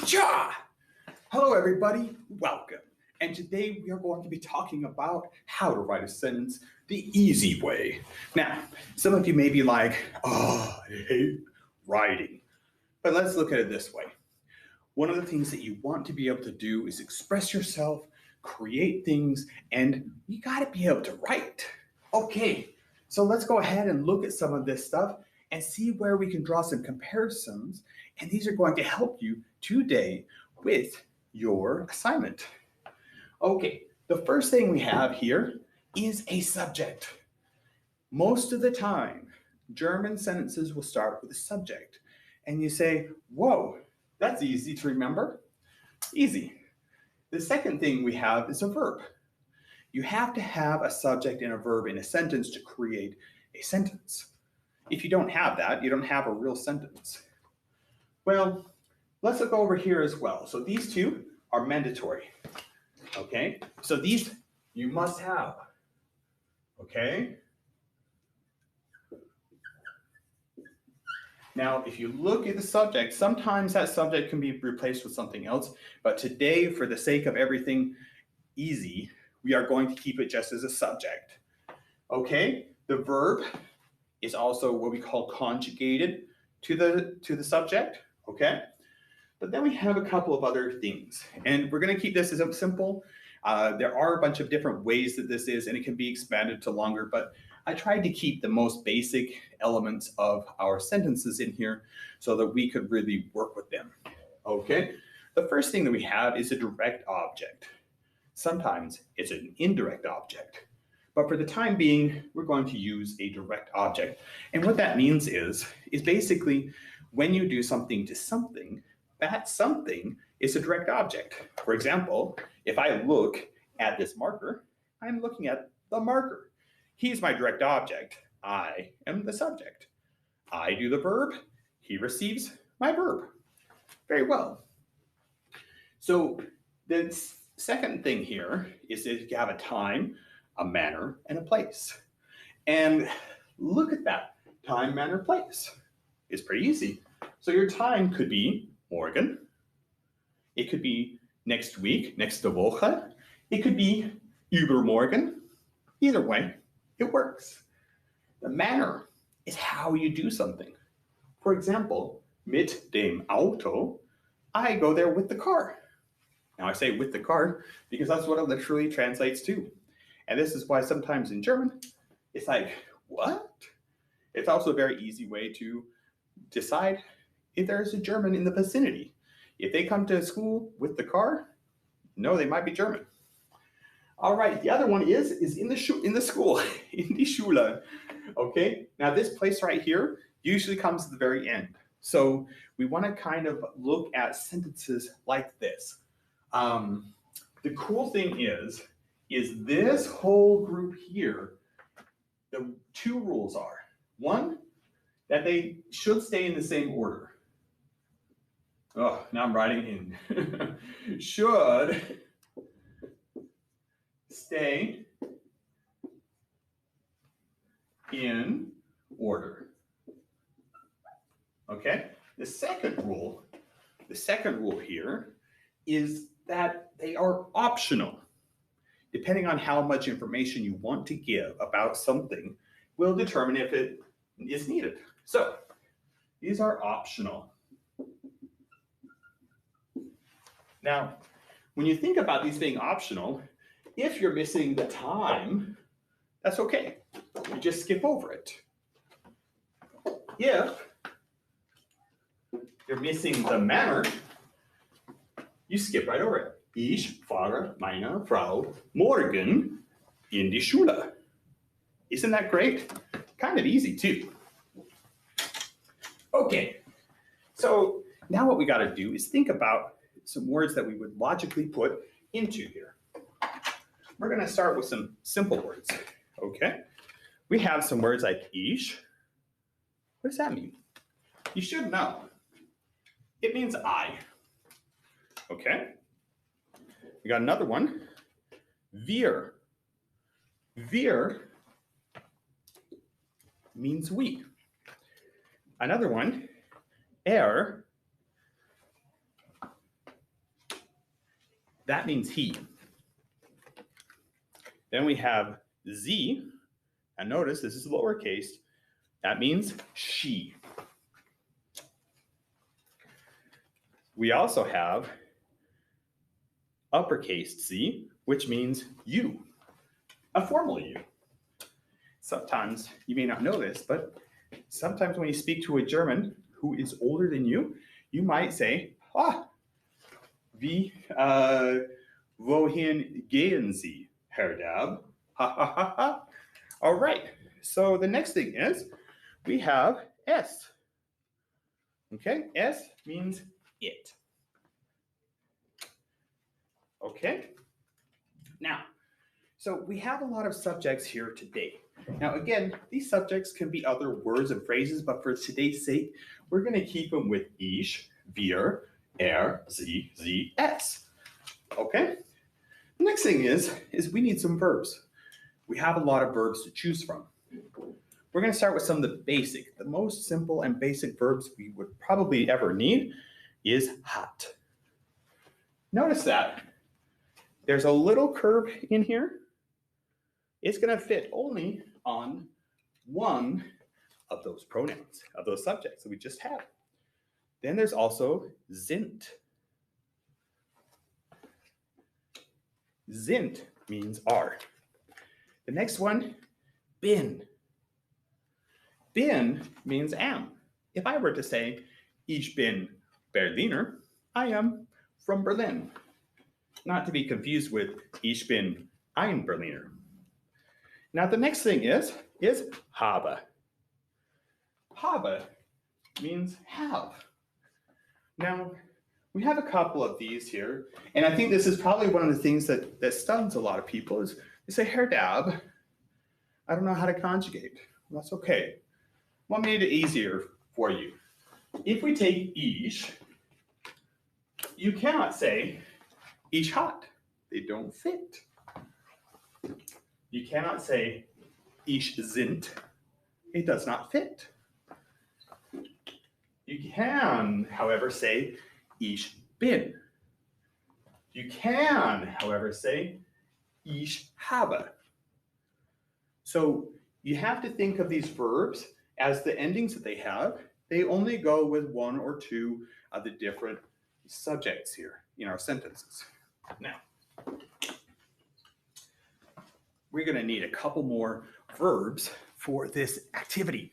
Cha! Hello, everybody. Welcome. And today we are going to be talking about how to write a sentence the easy way. Now, some of you may be like, oh, I hate writing. But let's look at it this way. One of the things that you want to be able to do is express yourself, create things, and you got to be able to write. Okay, so let's go ahead and look at some of this stuff and see where we can draw some comparisons. And these are going to help you today with your assignment. Okay, the first thing we have here is a subject. Most of the time, German sentences will start with a subject. And you say, whoa, that's easy to remember. Easy. The second thing we have is a verb. You have to have a subject and a verb in a sentence to create a sentence. If you don't have that, you don't have a real sentence. Well, let's look over here as well. So these two are mandatory. Okay, so these you must have. Okay. Now, if you look at the subject, sometimes that subject can be replaced with something else. But today, for the sake of everything easy, we are going to keep it just as a subject. Okay, the verb is also what we call conjugated to the subject, okay? But then we have a couple of other things, and we're going to keep this as simple. There are a bunch of different ways that this is, and it can be expanded to longer, but I tried to keep the most basic elements of our sentences in here so that we could really work with them, okay? The first thing that we have is a direct object. Sometimes it's an indirect object. But for the time being, we're going to use a direct object. And what that means is basically when you do something to something, that something is a direct object. For example, if I look at this marker, I'm looking at the marker. He's my direct object. I am the subject. I do the verb. He receives my verb. Very well. So the second thing here is that you have a time, a manner, and a place. And look at that, time, manner, place. It's pretty easy. So your time could be morgen. It could be next week, nächste Woche. It could be übermorgen. Either way, it works. The manner is how you do something. For example, mit dem Auto, I go there with the car. Now I say with the car because that's what it literally translates to. And this is why sometimes in German, it's like, what? It's also a very easy way to decide if there's a German in the vicinity. If they come to school with the car, no, they might be German. All right, the other one is in the school, in die Schule. Okay, now this place right here usually comes at the very end. So we want to kind of look at sentences like this. The cool thing is this whole group here, the two rules are, one, that they should stay in the same order. Oh, now I'm writing in. Should stay in order. Okay? The second rule here is that they are optional. Depending on how much information you want to give about something will determine if it is needed. So these are optional. Now, when you think about these being optional, if you're missing the time, that's okay. You just skip over it. If you're missing the manner, you skip right over it. Ich fahre meine Frau morgen in die Schule. Isn't that great? Kind of easy too. Okay, so now what we got to do is think about some words that we would logically put into here. We're going to start with some simple words, okay? We have some words like ich. What does that mean? You should know. It means I, okay? We got another one, wir. Wir means we. Another one, er That means he. Then we have sie, and notice this is lowercase. That means she. We also have uppercase sie, which means you, a formal you. Sometimes you may not know this, but sometimes when you speak to a German who is older than you, you might say, wie, wohin gehen Sie, Herr Dab? Ha ha ha ha. All right, so the next thing is we have es. Okay, es means it. Okay, now, so we have a lot of subjects here today. Now again, these subjects can be other words and phrases, but for today's sake, we're going to keep them with ich, wir, sie, es. Okay? The next thing is we need some verbs. We have a lot of verbs to choose from. We're going to start with some of the basic. The most simple and basic verbs we would probably ever need is hat. Notice that there's a little curve in here. It's going to fit only on one of those pronouns, of those subjects that we just had. Then there's also sind. Sind means are. The next one, bin. Bin means am. If I were to say, ich bin Berliner, I am from Berlin. Not to be confused with ich bin ein Berliner. Now the next thing is habe. Habe means have. Now, we have a couple of these here, and I think this is probably one of the things that stuns a lot of people is they say, Herr Dab, I don't know how to conjugate. Well, that's okay. What made it easier for you? If we take ich, you cannot say ich hat. They don't fit. You cannot say ich sind. It does not fit. You can, however, say ich bin. You can, however, say ich habe. So you have to think of these verbs as the endings that they have. They only go with one or two of the different subjects here in our sentences. Now, we're going to need a couple more verbs for this activity.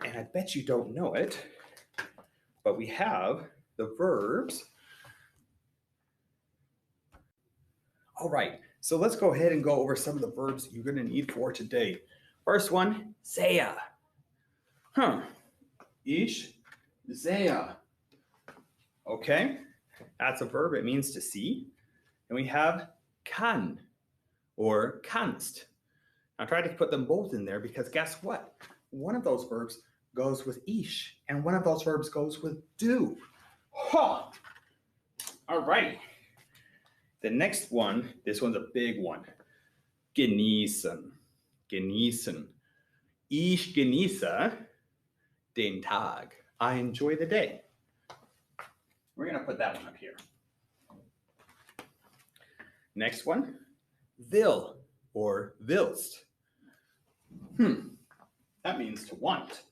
And I bet you don't know it, but we have the verbs. All right, so let's go ahead and go over some of the verbs you're going to need for today. First one, sehe. Ich sehe. Okay, that's a verb. It means to see. And we have kann or kannst. I tried to put them both in there because guess what? One of those verbs goes with ich, and one of those verbs goes with do. All right. The next one, this one's a big one. Genießen. Genießen. Ich genieße den Tag. I enjoy the day. We're going to put that one up here. Next one, will or willst. That means to want.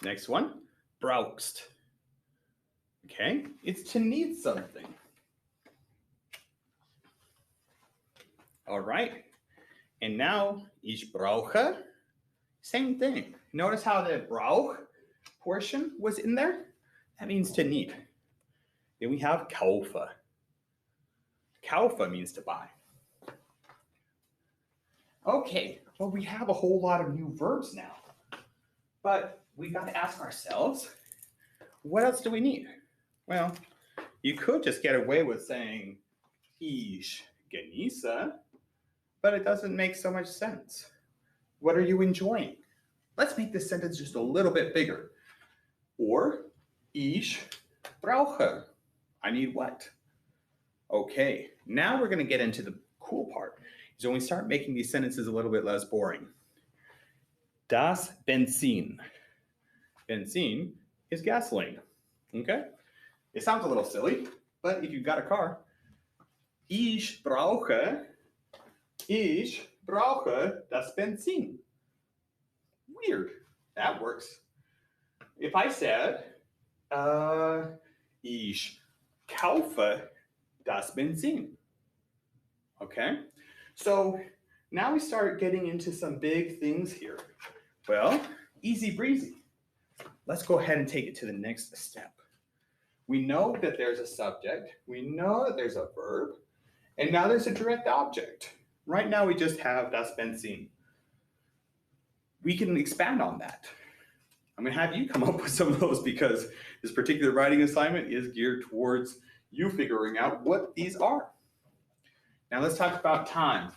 Next one, brauchst. Okay, it's to need something. All right, and now ich brauche, same thing. Notice how the brauch portion was in there? That means to need. Then we have kaufe. Kaufe means to buy. Okay, well, we have a whole lot of new verbs now, but we got to ask ourselves, what else do we need? Well, you could just get away with saying ich genieße, but it doesn't make so much sense. What are you enjoying? Let's make this sentence just a little bit bigger. Or ich brauche. I need what? Okay, now we're going to get into the cool part. So when we start making these sentences a little bit less boring. Das Benzin. Benzin is gasoline. Okay? It sounds a little silly, but if you've got a car, ich brauche das Benzin. Weird. That works. If I said, ich kaufe das Benzin. Okay, so now we start getting into some big things here. Well, easy breezy. Let's go ahead and take it to the next step. We know that there's a subject, we know that there's a verb, and now there's a direct object. Right now we just have das Benzin. We can expand on that. I'm going to have you come up with some of those because this particular writing assignment is geared towards you figuring out what these are. Now let's talk about time.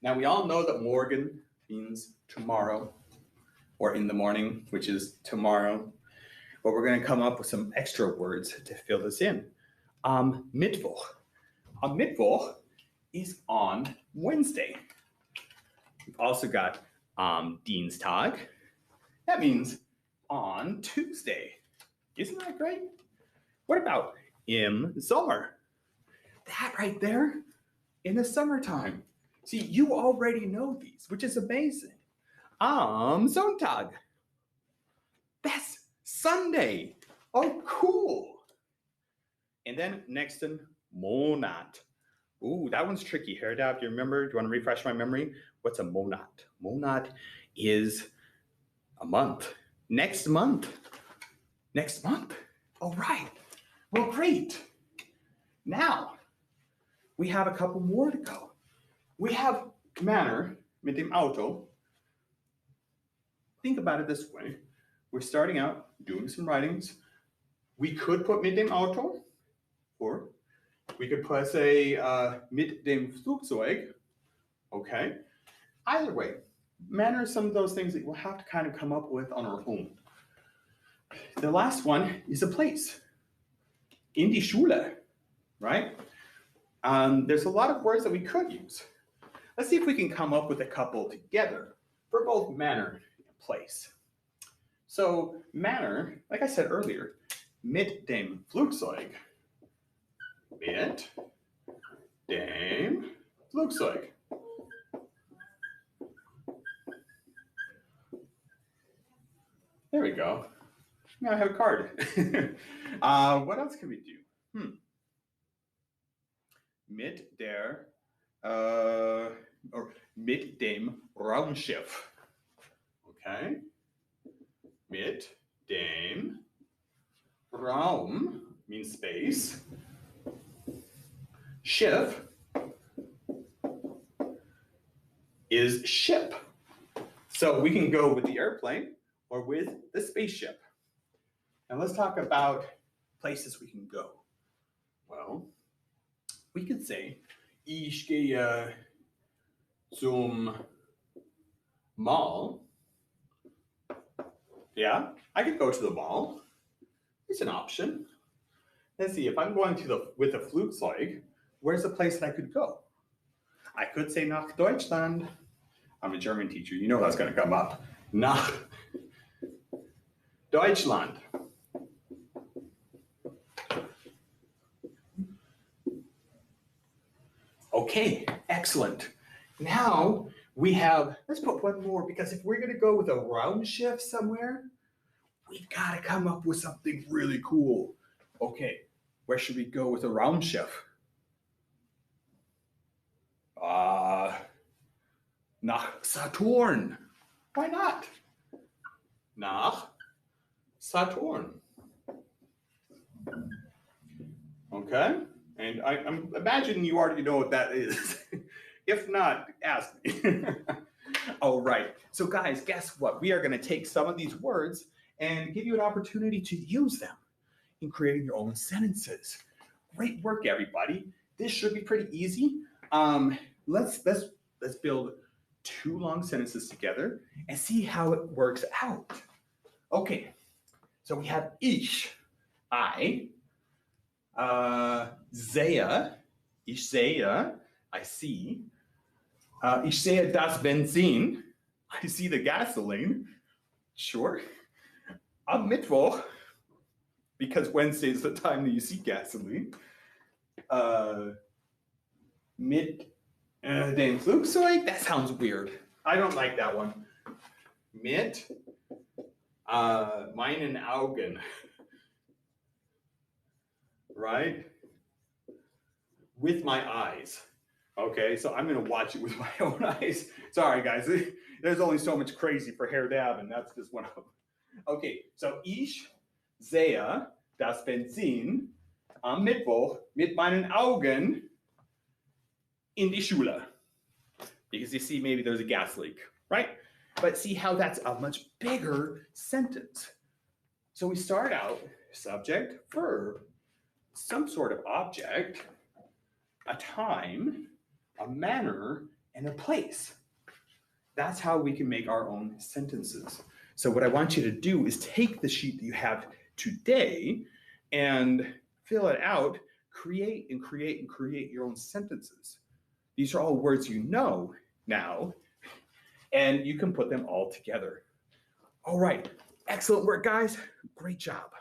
Now we all know that morgen means tomorrow, or in the morning, which is tomorrow. But we're going to come up with some extra words to fill this in. Mittwoch. Mittwoch is on Wednesday. We've also got Dienstag. That means on Tuesday. Isn't that great? What about im Sommer? That right there, in the summertime. See, you already know these, which is amazing. Sonntag. That's Sunday. Oh, cool. And then next in Monat. Ooh, that one's tricky. Herdab, do you remember? Do you want to refresh my memory? What's a Monat? Monat is a month. Next month. Next month. All right. Well, great. Now, we have a couple more to go. We have manner mit dem Auto. Think about it this way. We're starting out doing some writings. We could put mit dem Auto, or we could put, say, mit dem Flugzeug. Okay. Either way, manner is some of those things that we'll have to kind of come up with on our own. The last one is a place. In die Schule, right? There's a lot of words that we could use. Let's see if we can come up with a couple together for both manner and place. So manner, like I said earlier, mit dem Flugzeug. Mit dem Flugzeug. There we go. Now I have a card. What else can we do? Mit der, or mit dem Raumschiff. Okay. Mit dem Raum means space. Schiff is ship. So we can go with the airplane or with the spaceship. Now let's talk about places we can go. Well, we could say, ich gehe zum Mall. Yeah, I could go to the mall. It's an option. Let's see, if I'm going to with the Flugzeug, where's the place that I could go? I could say nach Deutschland. I'm a German teacher. You know that's going to come up. Nach Deutschland. Okay, excellent. Now we have, let's put one more, because if we're going to go with a Raumschiff somewhere, we've got to come up with something really cool. Okay, where should we go with a Raumschiff? Nach Saturn. Why not? Nach Saturn. Okay, and I'm imagining you already know what that is. If not, ask me. All right, so guys, guess what? We are going to take some of these words and give you an opportunity to use them in creating your own sentences. Great work, everybody. This should be pretty easy. Let's build 2 long sentences together and see how it works out. Okay, so we have ich, I, sehe, ich sehe, I see, ich sehe das Benzin, I see the gasoline, sure. Am Mittwoch, because Wednesday is the time that you see gasoline. Mit den Flugzeug, that sounds weird. I don't like that one. Mit meinen Augen. Right? With my eyes. Okay, so I'm gonna watch it with my own eyes. Sorry guys, there's only so much crazy for Herr Dab, and that's just one of them. Okay, so ich sehe das Benzin am Mittwoch mit meinen Augen in die Schule. Because you see, maybe there's a gas leak, right? But see how that's a much bigger sentence. So we start out subject, verb, some sort of object, a time, a manner, and a place. That's how we can make our own sentences. So what I want you to do is take the sheet that you have today and fill it out, create and create and create your own sentences. These are all words you know now, and you can put them all together. All right, excellent work, guys. Great job.